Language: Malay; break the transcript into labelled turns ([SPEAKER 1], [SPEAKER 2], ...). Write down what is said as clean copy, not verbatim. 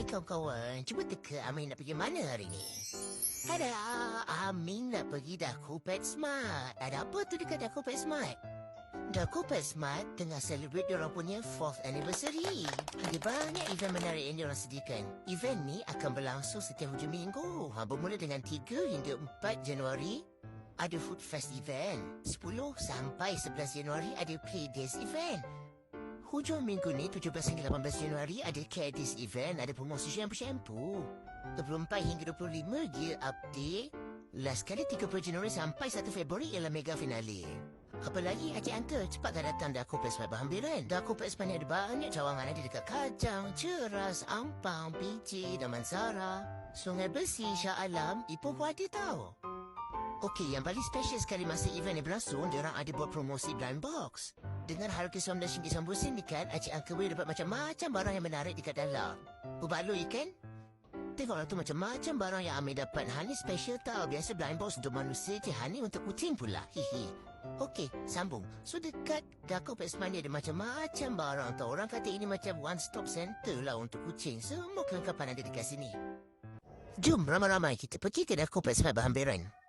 [SPEAKER 1] Hai kawan-kawan, cuba teka Amin nak pergi mana hari ni? Ada, Amin nak pergi Daku PetSmart. Ada apa tu dekat Daku PetSmart? Daku PetSmart tengah celebrate diorang punya 4th anniversary. Ada banyak event menarik yang diorang sediakan. Event ni akan berlangsung setiap hujung minggu. Bermula dengan 3 hingga 4 Januari. Ada Food Fest event. 10 sampai 11 Januari ada Play Days event. Hujung minggu ni 17 hingga 18 Januari ada Care Days event, ada promosi shampoo. 24 hingga 25 Gear Update. Last kali 30 Januari sampai 1 Februari ialah mega finale. Apa lagi Acik Uncle, cepatlah datang Daku PetSmart Berhampiran. Daku PetSmart ni ada banyak cawangan, ada dekat Kajang, Ceras, Ampang, PJ, Damansara, Sungai Besi, Shah Alam, Ipoh pun ada tau. Okey, yang paling special sekali masa event ni berlangsung, diorang ada buat promosi blind box. Dengan harga RM19.90 ni kan, Acik Uncle boleh dapat macam-macam barang yang menarik dekat dalam. Berbaloi kan? Tengoklah tu macam-macam barang yang Amir dapat. Hani special tau. Biasa blind box untuk manusia je, Hani untuk kucing pula. Hihi. Okey, sambung. So dekat Daku PetSmart ni ada macam-macam barang tau. Orang kata ini macam one stop center lah untuk kucing. Semua kelengkapan ada dekat sini. Jom ramai-ramai kita pergi ke Daku PetSmart Berhampiran.